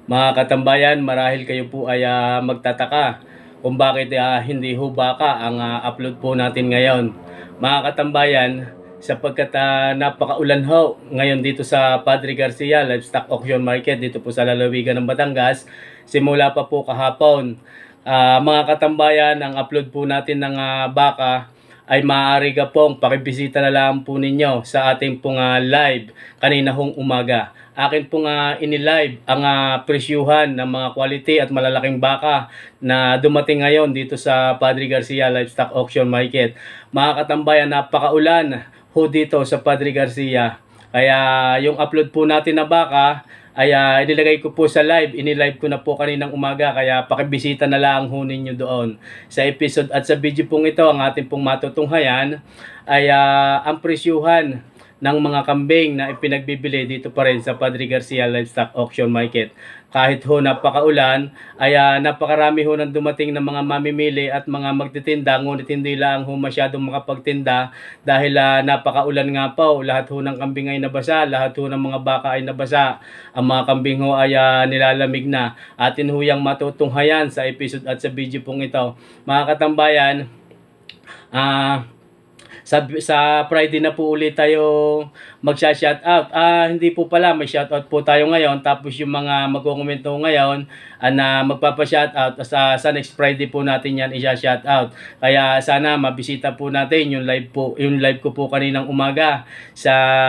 Mga katambayan, marahil kayo po ay magtataka kung bakit hindi ho baka ang upload po natin ngayon. Mga katambayan, sapagkat napakaulan ho ngayon dito sa Padre Garcia Livestock Auction Market dito po sa lalawigan ng Batangas, simula pa po kahapon. Mga katambayan, ang upload po natin ng baka ay maaari ka pong pakibisita na lang po ninyo sa ating pong live kanina hong umaga. Akin pong inilive ang presyuhan ng mga quality at malalaking baka na dumating ngayon dito sa Padre Garcia Livestock Auction Market. Mga katambayan, napakaulan ho dito sa Padre Garcia. Kaya yung upload po natin na baka ay inilagay ko po sa live, inilive ko na po kaninang umaga, kaya pakibisita na lang ho ninyo doon. Sa episode at sa video pong ito, ang ating pong matutunghayan ay ang presyuhan ng mga kambing na ipinagbibili dito pa rin sa Padre Garcia Livestock Auction Market. Kahit ho napakaulan, ay napakarami ho nang dumating ng mga mamimili at mga magtitinda, ngunit hindi lang ho masyadong makapagtinda dahil napakaulan nga po. Lahat ho ng kambing ay nabasa, lahat ho ng mga baka ay nabasa. Ang mga kambing ho ay nilalamig na. Atin ho yung matutunghayan sa episode at sa video pong ito. Mga katambayan, sa Friday na po ulit tayo magsha-shoutout. Hindi po pala, may shoutout po tayo ngayon. Tapos yung mga magko-komento ngayon na magpapa-shoutout, sa next Friday po natin yan i-shoutout. Kaya sana mabisita po natin yung live ko po kaninang umaga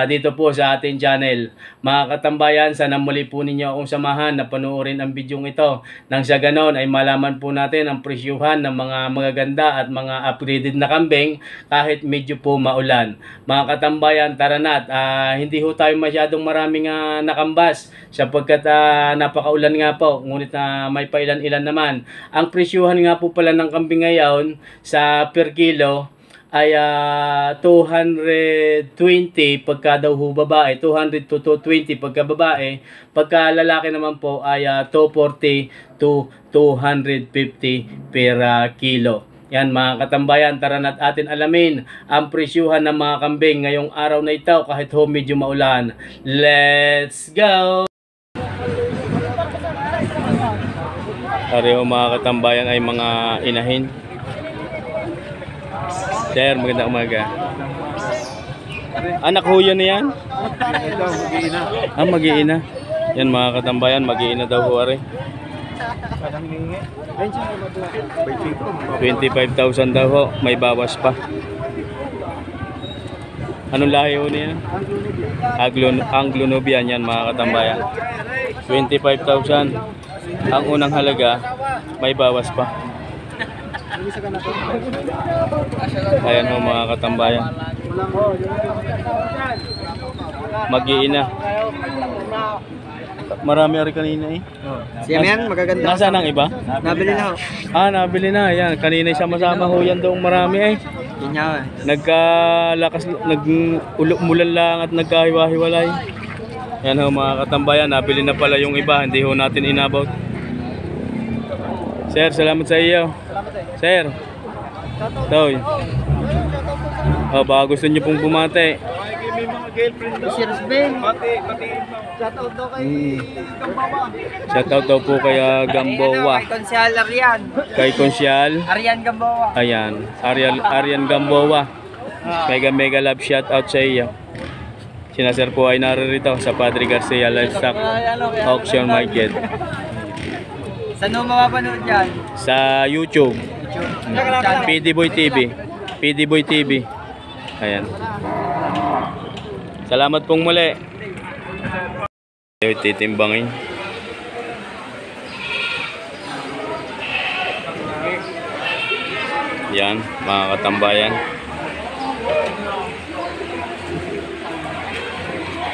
dito po sa ating channel. Mga katambayan, sana muli po ninyo akong samahan na panoorin ang video ito. Nang sa ganon ay malaman po natin ang presyuhan ng mga magaganda at mga upgraded na kambing kahit medyo po maulan. Mga katambayan, tara na. Hindi ho tayo masyadong maraming nakambas sapagkat napakaulan nga po, ngunit may pailan-ilan naman. Ang presyuhan nga po pala ng kambing ngayon sa per kilo ay 220 pagka daw ho babae, 200 to 220 pagka babae, pagka lalaki naman po ay 240 to 250 per kilo. Yan mga katambayan, tara na't atin alamin ang presyuhan ng mga kambing ngayong araw na ito kahit ho medyo maulan. Let's go! Pareho mga katambayan ay mga inahin. Sir, magandang umaga. Anak ho yan na yan? Mag-iina. Yan mga katambayan, mag-iina daw ho are. 25,000 daw ho, may bawas pa. Anong lahi ho niya? Anglo-Nubian yan mga katambayan. 25,000 ang unang halaga, may bawas pa. Ayan ho mga katambayan, mag-iina. Marami ari kanina eh. Siya yan, magaganda. Nasaan ang iba? Nabili na ho. Nabili na. Yan, kanina sama-sama ho yan doong marami eh. Ganyan. Nagkalakas, nag-umulan lang at nagkahiwa-hiwalay. Yan ho mga katambayan, nabili na pala yung iba, hindi ho natin inabot. Sir, salamat sa iyo. Sir. Toy. Baka gusto niyo pong bumate. May mga girlfriend daw. Sir Ben. Shoutout daw kay Gamboa. Shoutout daw po kay Gamboa. Kay Konsyal Arian. Kay Konsyal Arian Gamboa. Ayan, Arian Gamboa. Mega love shoutout sa iyo. Sina sir po ay naririto sa Padre Garcia Livestock Auction Market. Saan mo mapapanood yan? Sa YouTube. PD Boy TV. PD Boy TV. Ayan. Salamat pong muli. Titimbangin. Yan, mga katambayan.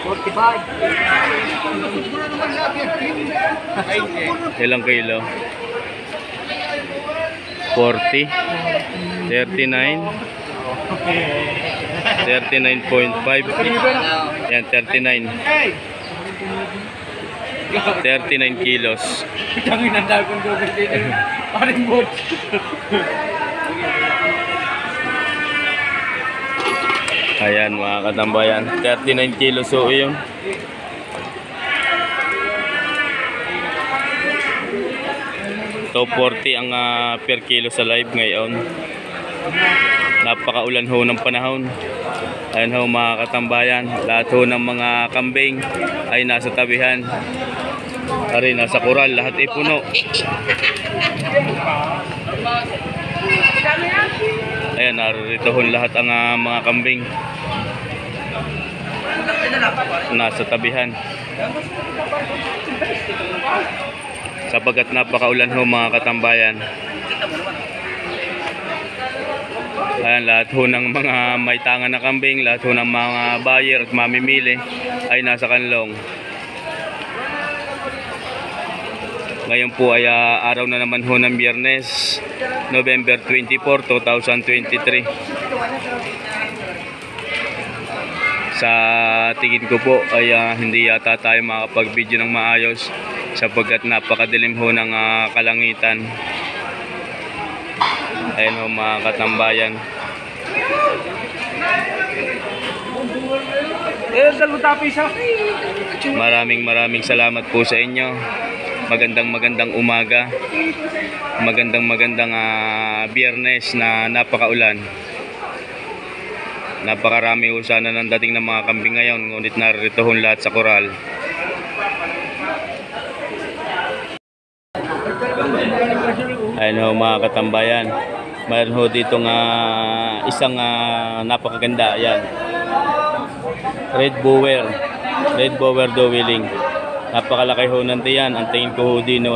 45. Ilang kilo? 40. 39. 39.5. Yan, 39. 39 kilos. Ayan mga katambayan, 39 kilos so yun. 240 ang per kilo sa live ngayon. Napakaulan ho ng panahon. Ayan ho mga katambayan, lahat ho ng mga kambing ay nasa tabihan. Ari, nasa kural, lahat ay puno. Ayan, narito ho lahat ang mga kambing nasa tabihan. Sapagkat napakaulan ho mga katambayan. Ayan, lahat ho ng mga may tangan na kambing, lahat ho ng mga buyer at mamimili ay nasa kanlong. Ngayon po ay araw na naman ho ng Biyernes, November 24, 2023. Sa tingin ko po ay hindi yata tayo makapag-video ng maayos sapagkat napakadilim ho ng kalangitan. Ayan ho mga katambayan. Maraming salamat po sa inyo. Magandang umaga. Magandang Biyernes na napakaulan. Napakarami ho sana ng dating ng mga kambing ngayon, ngunit narito ho lahat sa koral. Ayan ho mga katambayan. Mayroon ho dito isang napakaganda. Ayan. Red Bower Dowiling. Napakalaki ho ng tiyan. Ang tingin ko ho dito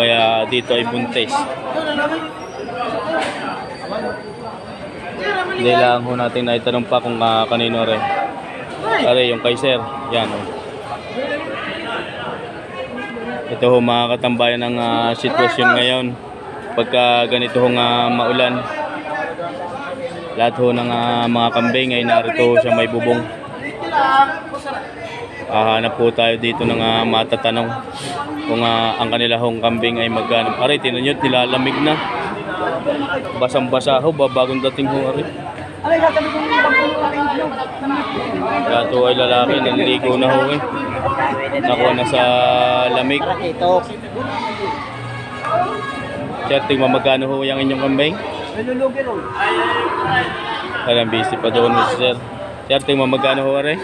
ay buntis. Hindi lang ho natin naitanong pa kung kanino rin. Ari, yung kay Sir. Yan ho. Ito ho mga katambayan ng sitwasyon ngayon. Pagka ganito ho maulan, lahat ho ng mga kambing ay narito sa may bubong. Hanap po tayo dito ng matatanong kung ang kanila hong kambing ay magkano. Aray, tinan nyo, nilalamig na. Basang-basa ho, bagong dating ho. Aray. Lahat ho ay lalaki, naliligo na ho eh. Nakuha na sa lamig. Sir, tingnan magkano ho yung inyong kambing? Parang busy pa doon mo sir. Sir, tingnan magkano ho are?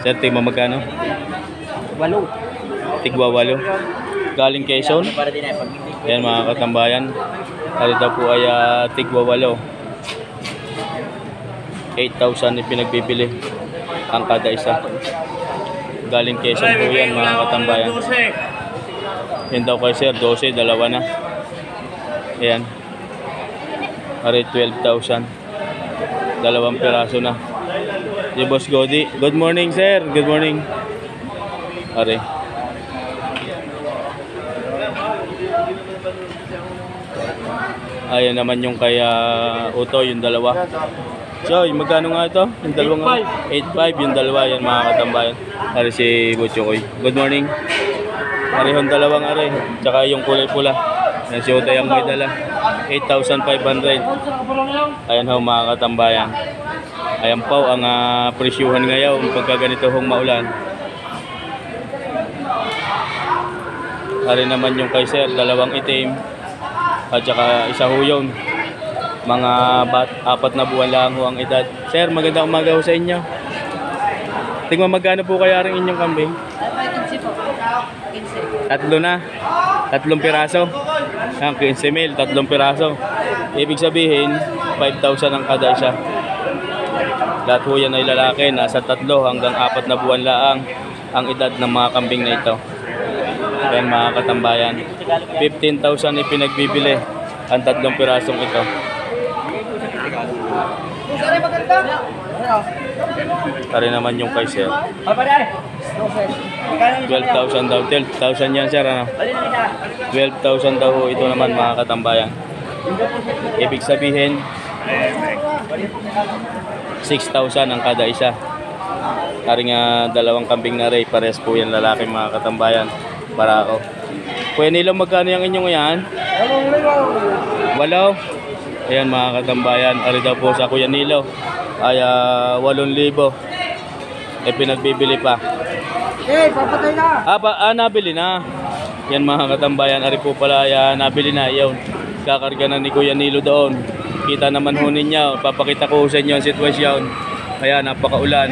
Sir, tingnan magkano? 8. Tigwa 8. Galing Quezon. Yan mga katambayan. Harita po ay tigwa 8. 8,000 ipinagbibili ang kada isa. Galing Quezon po yan mga katambayan. Yan daw kay sir, 12, dalawa na. Ayan. Ari 12,000. Dalawang piraso na. Si Boss Godi. Good morning sir. Good morning. Ari. Ayan naman yung kay Uto, yung dalawa. So, yung magkano nga ito? Yung dalawang 8.5 yung dalawa yan mga katambayan. Ari si Butchokoy. Good morning. Arihon dalawang ari. Tsaka yung kulay pula. Yan si Utay ang may dala. 8,500. Ayan ho mga katambayan. Ayan po ang presyuhan ngayon pagka ganito hong maulan. Ari naman yung kay sir, dalawang itim. At saka isa ho yun. Mga 4 na buwan lang ho ang edad. Sir, magandang umaga ho sa inyo. Tingnan magkano po kaya rin inyong kambing? 15. 3 na. 3 piraso. 15,000, 3 piraso. Ibig sabihin, 5,000 ang kada isa. Lahat ho yan ay lalaki. Nasa 3 hanggang 4 na buwan lang ang edad ng mga kambing na ito. Ayan mga katambayan. 15,000 ipinagbibili ang 3 pirasong ito. Tari naman yung kay sir. 12,000 daw. 12,000 yan sir ano? 12,000 daw ho ito naman mga katambayan. Ibig sabihin 6,000 ang kada isa. Tari nga dalawang kambing na rin. Pares po yan lalaki mga katambayan. Para ako. Kuya Nilo, magkano yung inyong yan? 8. Ayan mga katambayan. Ari daw po sa Kuya Nilo ay 8,000. pinagbibili pa. Papatay na. Nabili na. Yan mga katambayan, ari po pala, nabili na. Yun, kakarga na ni Kuya Nilo doon. Kita naman ho ninyo, papakita ko sa inyo ang sitwasyon. Kaya napakaulan.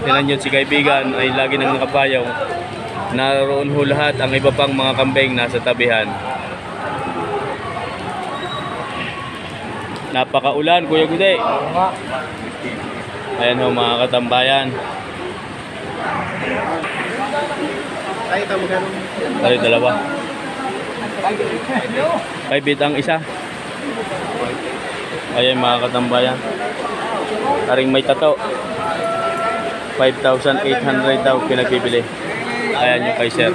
Tinan nyo si kaibigan ay lagi nang nakapayaw. Naroon ho lahat ang iba pang mga kambing nasa tabihan. Napakaulan, Kuya Gude. Ayan ho mga katambayan. Ay, dalawa. 5 ang isa. Ayan mga katambayan. Aring may tato. 5,800 daw pinagbibili. Ayan yung kay sir.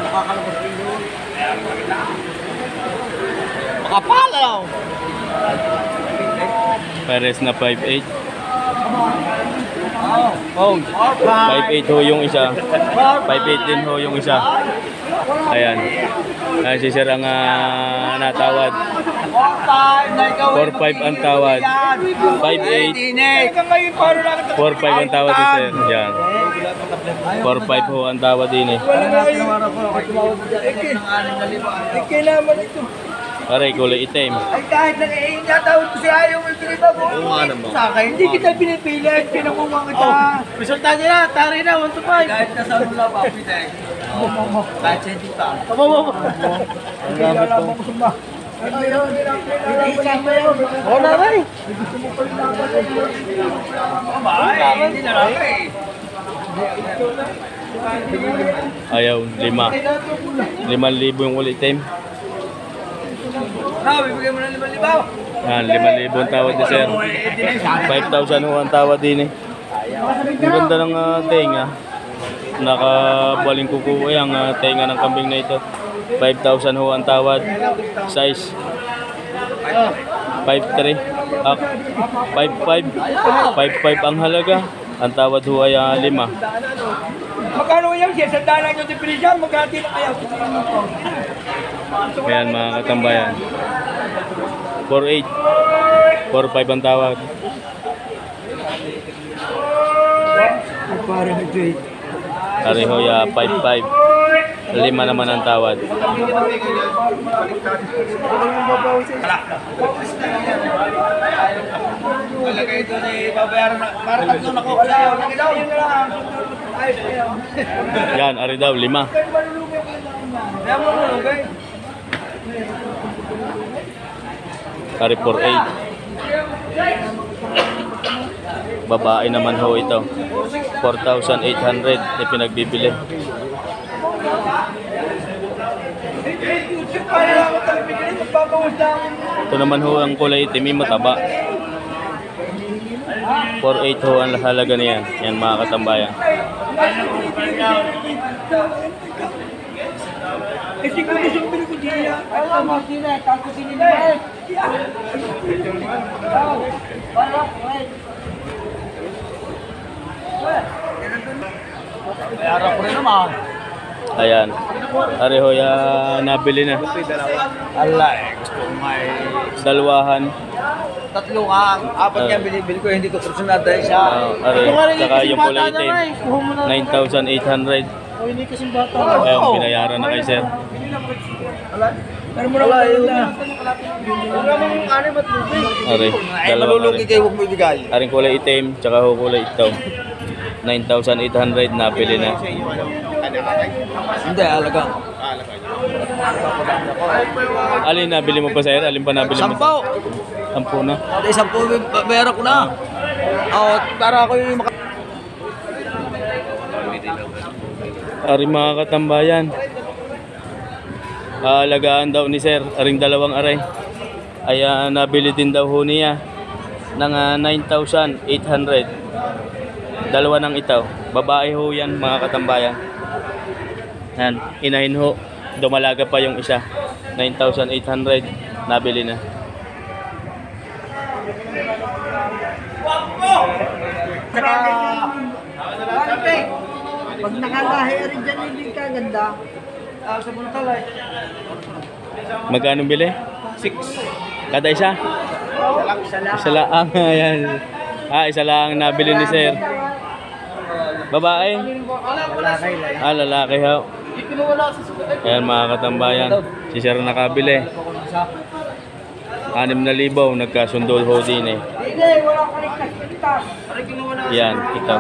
Makapalaw. Pares na 5,800. Oh, 5,800 ho yung isa. 5,800 din ho yung isa. Ayan. Ayan si sir ang natawad. 4,500 ang tawad. 5,800. 4,500 ang tawad ni sir. Yan. 4,500 ho ang tawad din eh. Aray, kulay itim. Ay kahit nag-iingatawad ko siya yung pinipag sa akin, hindi kita pinipilit, pinakuha kita. Resulta nila, tari na, 1 to 5. Kahit nasa wala pa, pinay. Kahit siya hindi pa. Ang gamit ko. Oo na rin. Hindi na rin. Ayaw, 5,000 yung kulay itim. Bibigay mo ng 5,000. Yan, 5,000 ang tawad ni sir. 5,000 ho ang tawad din eh. Ang ganda ng tenga. Nakabaling kuko ang tenga ng kambing na ito. 5,000 ho ang tawad. Size 5'3". 5'5". 5'5" ang halaga. Ang tawad ho ay 5. Magkano yan siya? Sandaan lang yung depresyon, magkati na kaya. Ayan mga katambayan. 4,800. 4,500 ang tawad. Pareho ya 5,500. 5 naman ang tawad. Malagay ito na ibabayaran na. Para tatlo na ko. Yan, ari daw 5. Ari 4,800. Babae naman ho ito. 4,800 ipinagbibili. Ito naman ho ang kulay itim, mataba. 4,800 ho ang halaga niyan. Yan mga katambayan. Bayaran ko rin naman. Ayan. Pareho ya nabili na. Allah gusto ko may Dalawahan. tatlo ka. Apat yan binibili ko, hindi ko personal dahil siya. Tsaka yung kulay itim. 9,800. Hindi kasing bata. Ayun, binayaran na kay sir. Pero mura wala yun na. Wala mong anim at lubig. Ari, Ay, malulugi kayo, huwag mo ibigay. Aring kulay itim, tsaka ho kulay ito. 9,800 nabili na. Hindi, alaga. Alin nabili mo pa sir? Alin pa nabili mo? 10. 10 na. Hindi, 10 bayaran ko na. Oo, para ako yung Ari mga katambayan. Alagaan daw ni sir, aring dalawang aray. Ay nabili din daw ho niya ng 9,800. Dalawa ng ito. Babae ho yan mga katambayan. Yan, inahin ho. Dumalaga pa yung isa. 9,800 nabili na. Pag nakalahi rin dyan, hindi ka ganda. Sa Buntalay. Magkano bili? 6. Kada isa? Isa lang. Ayan. Isa lang nabili ni sir. Babae? Lalaki ho. Ayan mga katambayan. Si Sir nakabili. 6,000 nagkasundo ho din eh. Yan, ito.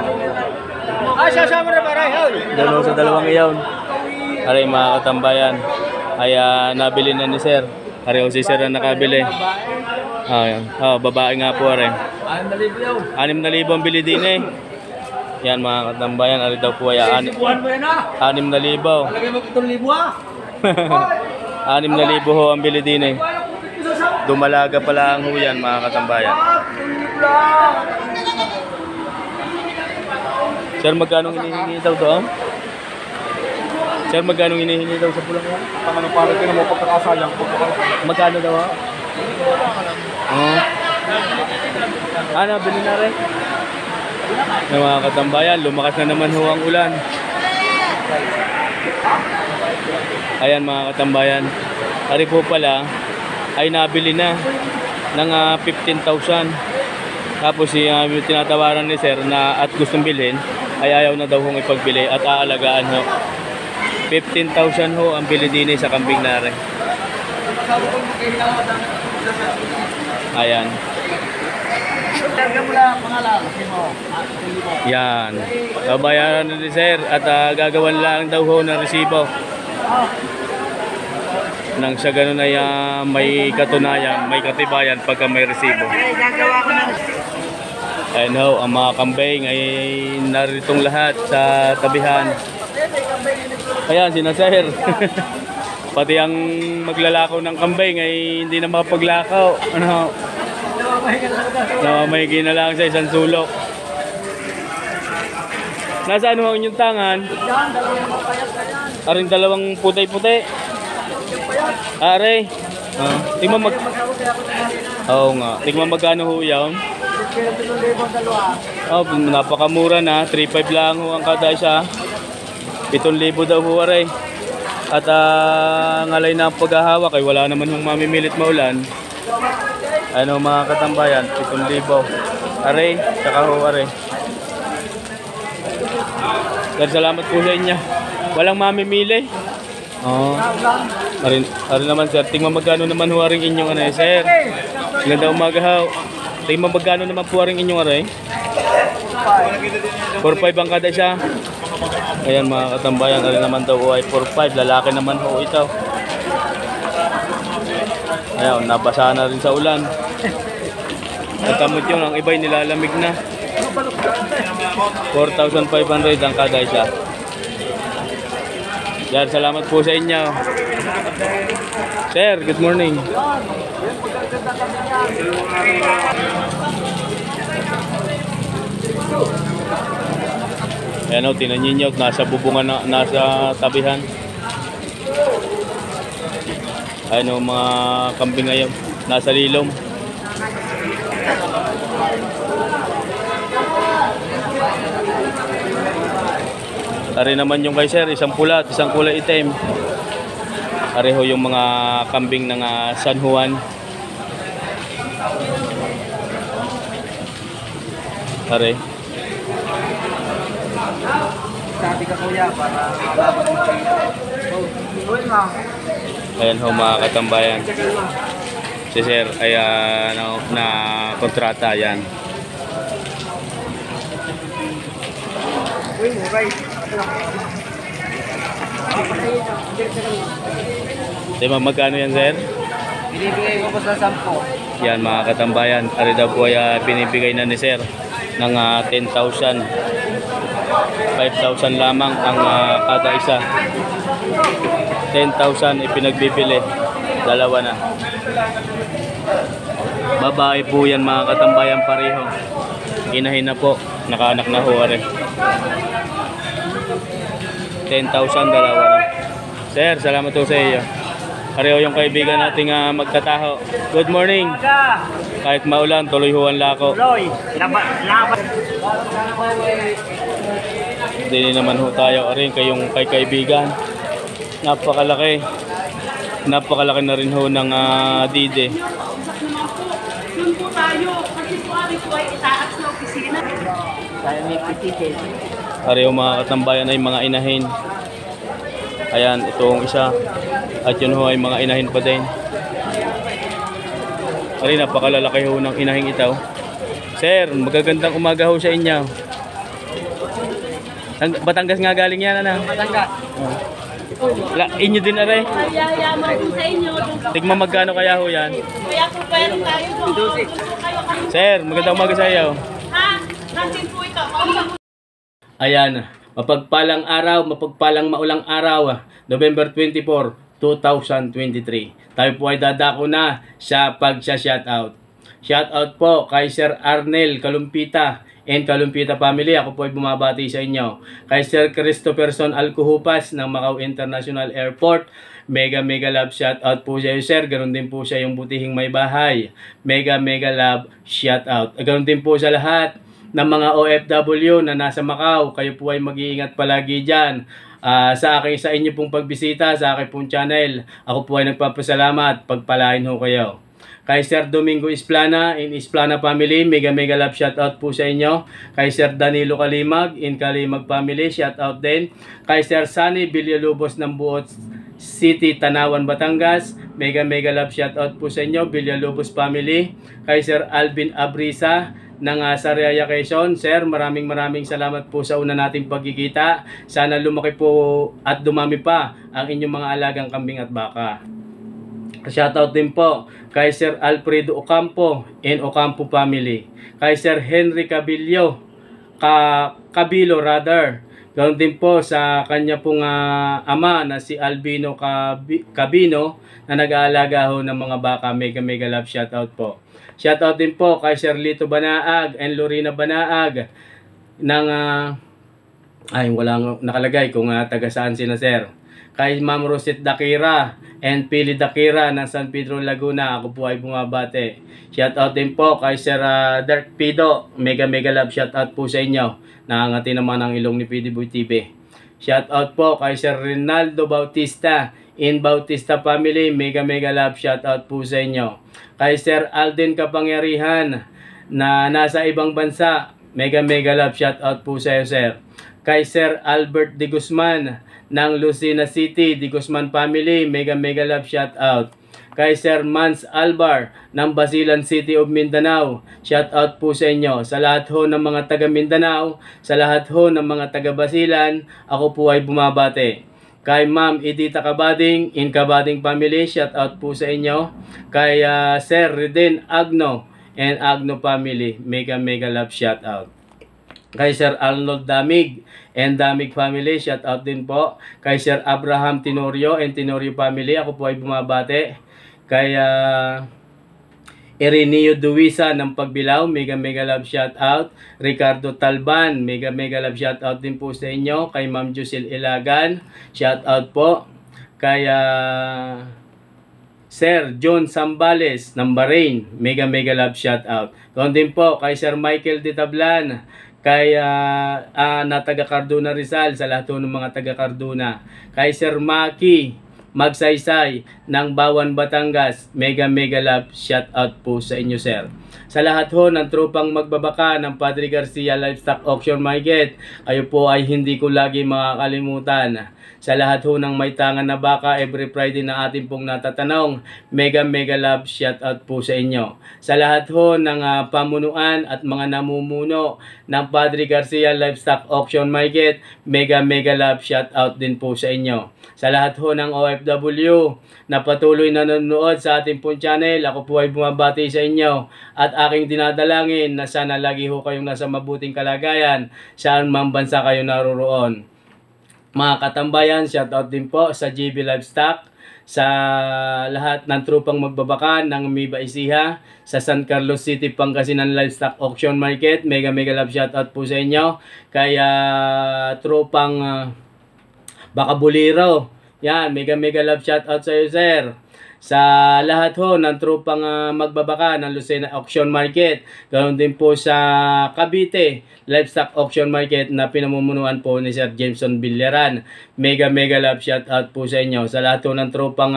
Dalawa sa dalawang iyaw. Aray mga katambayan. Ay nabili na ni Sir. Aray ho si Sir na nakabili. Babae nga po aray. 6,000 ang bili din eh. Yan mga katambayan, ari daw po ay 6,000. 6,000 ho ang bili din eh. Dumalaga pala ang huyan mga katambayan. Sir, magkano hinihingi daw doon? Sir, magkano hinihingi daw sa pulang yan? Ano para ka na mo pagkakasayang po. Magkano daw ha? Bili na rin. Mga katambayan, lumakas na naman ho ang ulan. Ayan mga katambayan, ari po pala ay nabili na ng 15,000. Tapos yung tinatawaran ni Sir na at gustong bilhin ay ayaw na daw hong ipagbili at aalagaan ho. 15,000 ho ang bili din sa kambing na rin. Ayan. Yan. Babayaran na ni Sir at gagawan lang daw ho ng resibo. Nang sa ganun ay may katunayan, may katibayan pagka may resibo. Ayan ho, ang mga kambing ay naritong lahat sa tabihan. Ayan, sina Sir. Pati ang maglalakaw ng kambing ay hindi na makapaglakaw. Namamahigi na lang sa isang sulok. Nasaan ho ang inyong tangan? Aring dalawang puti-puti. Are. Tingnan mag... Oo nga. Tingnan magkano ho yan? Napakamura na. 3,500 lang ho ang kada isa. 7,000 daw ho are. At ngalay na ang paghahawak ay wala naman hong mamimilit maulan. Ano mga katambayan, 7,000. Are, saka ho are. Sir, salamat po sa inyo. Walang mamimili. Arin naman sir, tingnan magkano naman ho aring inyong ano sir. Ganda umaga ho. Tingnan magkano naman po aring inyong are. 4,500 ang kada isa. Ayan mga katambayan, arin naman daw ay 4,500. Lalaki naman ho ito. Ayan, nabasa na rin sa ulan. Natamot yun, ang iba'y nilalamig na. 4,500 ang kada isa. Sir, salamat po sa inyo. Sir, good morning. Ayan o, tinanyin nyo, nasa bubungan, nasa tabihan. Ayan o, mga kambing ngayon, nasa lilom. Ari naman yung kay Sir, isang pula at isang kulay itim. Pareho yung mga kambing ng San Juan. Are. Sabi ka kuya para ayan ho mga katambayan. Si Sir ay na kontrata yan. Diba magkano yan Sir? Binibigay ko po sa 10. Yan mga katambayan. Ari daw po ay binibigay na ni Sir ng 10,000. 5,000 lamang ang kada isa. 10,000 ipinagbibili. Dalawa na. Babae po yan mga katambayan pareho. Inahin na po. Nakaanak na ho are. 10,000 dalawa na. Sir, salamat po sa iyo. Pareho yung kaibigan nating magtataho. Good morning. Kahit maulan, tuloy huwan lako. Hindi naman ho tayo rin kayong kaibigan. Napakalaki. Napakalaki na rin ho ng dide. Doon po tayo, kasi po ari po ay itaas na opisina. Tayo may pititin. Pareho mga katambayan ay mga inahin. Ayan, itong isa. At yun ho ay mga inahin pa din. Ari, napakalalaki ho ng inahing ito. Sir, magagandang umaga ho sa inyo. Batangas nga galing yan, ano? Batangas. Inyo din, are? Yayaman po sa inyo. Tigma magkano kaya ho yan? Kaya po pwede tayo doon. Sir, magandang umaga sa iyo. Ha? Nandiyan po ito. Ayan, mapagpalang araw, mapagpalang maulang araw, November 24, 2023. Tayo po ay dadako na sa pagsa-shoutout. Shoutout po kay Sir Arnel Kalumpita and Kalumpita family. Ako po ay bumabati sa inyo. Kay Sir Christopherson Alcuhupas ng Macau International Airport. Mega love shoutout po sa iyo, sir. Ganon din po sa yung butihing may bahay. Mega love shoutout. Ganon din po sa lahat ng mga OFW na nasa Macau. Kayo po ay mag-iingat palagi dyan. Sa inyo pong pagbisita sa aking pong channel. Ako po ay nagpapasalamat. Pagpalain ho kayo. Kay Sir Domingo Isplana in Isplana family, mega love shoutout po sa inyo. Kay Sir Danilo Kalimag in Kalimag family, shoutout din. Kay Sir Sunny Villalobos ng Buot City, Tanawan, Batangas, mega love shoutout po sa inyo, Villalobos family. Kay Sir Alvin Abrisa ng Sariaya, Quezon. Sir, maraming salamat po sa una nating pagkikita. Sana lumaki po at dumami pa ang inyong mga alagang kambing at baka. Shoutout din po kay Sir Alfredo Ocampo and Ocampo family. Kay Sir Henry Cabilo, Ganoon din po sa kanya pong ama na si Albino Cabino na nag-aalaga ho ng mga baka. Mega love shoutout po. Shoutout din po kay Sir Lito Banaag and Lorena Banaag ng walang nakalagay kung taga saan sila, sir. Kay Ma'am Roset Dakira and Pili Dakira ng San Pedro, Laguna. Ako po ay bumabate. Shoutout din po kay Sir Dark Pido. Mega love shoutout po sa inyo. Nakangati naman ang ilong ni PDBoy TV. Shoutout po kay Sir Rinaldo Bautista in Bautista family. Mega love shoutout po sa inyo. Kay Sir Alden Kapangyarihan na nasa ibang bansa. Mega love shoutout po sa iyo, sir. Kay Sir Albert De Guzman ng Lucena City, De Guzman family, mega love shoutout. Kay Sir Mans Albar ng Basilan City of Mindanao, shoutout po sa inyo. Sa lahat ho ng mga taga Mindanao, sa lahat ho ng mga taga Basilan, ako po ay bumabate. Kay Ma'am Edita Kabading in Kabading family, shoutout po sa inyo. Kay Sir Reden Agno and Agno family, mega love shoutout. Kay Sir Arnold Damig and Damig family, shoutout din po. Kay Sir Abraham Tenorio and Tenorio family, ako po ay bumabate. Kay Ireneo Duwisa ng Pagbilao, mega love shoutout. Ricardo Talban, mega love shoutout din po sa inyo. Kay Ma'am Jusel Ilagan, shoutout po. Kay Sir John Sambales ng Bahrain, mega love shoutout. Doon din po kay Sir Michael de Tablan, kay na taga Cardona Rizal, sa lahat ng mga taga Cardona. Kay Sir Maki Magsaysay ng Bawan, Batangas, mega love shoutout po sa inyo, sir. Sa lahat ho ng tropang magbabaka ng Padre Garcia Livestock Auction Market, kayo po ay hindi ko lagi makakalimutan. Sa lahat ho ng may tangan na baka, every Friday na ating pong natatanong, mega love shoutout po sa inyo. Sa lahat ho ng pamunuan at mga namumuno ng Padre Garcia Livestock Auction Market, mega love shoutout din po sa inyo. Sa lahat ho ng OFW na patuloy na nanonood sa ating pong channel, ako po ay bumabati sa inyo at aking dinadalangin na sana lagi ho kayong nasa mabuting kalagayan saan mang bansa kayo naroroon. Mga katambayan, shoutout din po sa JB Livestock, sa lahat ng trupang magbabaka ng Miba Ecija, sa San Carlos City, Pangasinan Livestock Auction Market, mega love shoutout po sa inyo. Kaya tropang Baka Buliro, yan, mega love shoutout sa iyo, sir. sa lahat ho ng trupang magbabaka ng Lucena Auction Market. Ganoon din po sa Cavite Livestock Auction Market na pinamumunuan po ni Sir Jameson Villaran. Mega love shout out po sa inyo. Sa lahat ho ng trupang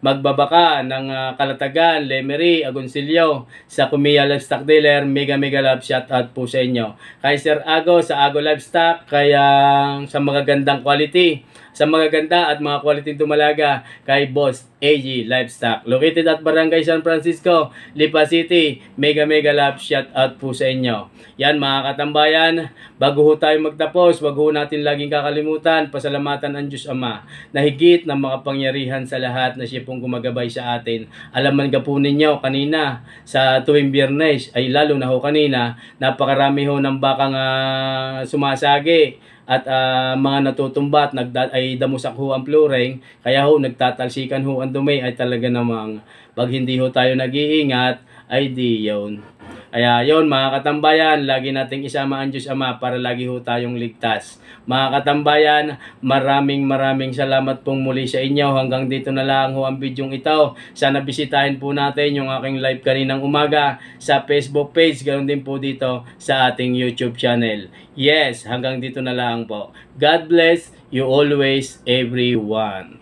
magbabaka ng Kalatagan, Lemery, Agoncillo, sa Kumiya Livestock Dealer, mega love shout out po sa inyo. Kay Sir Ago sa Ago Livestock, kaya sa magagandang quality, sa magaganda at mga quality dumalaga kay Boss AG Livestock. Located at Barangay San Francisco, Lipa City. Mega love shout out po sa inyo. Yan mga katambayan, bago ho tayo magtapos, wag ho natin laging kakalimutan, pasalamatan ang Diyos Ama na higit na makapangyarihan sa lahat na siya pong gumagabay sa atin. Alaman ka po ninyo kanina sa tuwing Biyernes, ay lalo na ho kanina, napakarami ho ng bakang sumasagi at mga natutumba at ay damusak ho ang flooring, kaya ho nagtatalsikan ho ang dumi, ay talaga namang pag hindi ho tayo nag-iingat ay di yun. Kaya yun mga katambayan, lagi nating isama ang Diyos Ama para lagi ho tayong ligtas. Mga katambayan, maraming salamat pong muli sa inyo. Hanggang dito na lang ho ang bidyong ito. Sana bisitahin po natin yung aking live kaninang umaga sa Facebook page, ganoon din po dito sa ating YouTube channel. Yes, hanggang dito na lang po. God bless you always, everyone.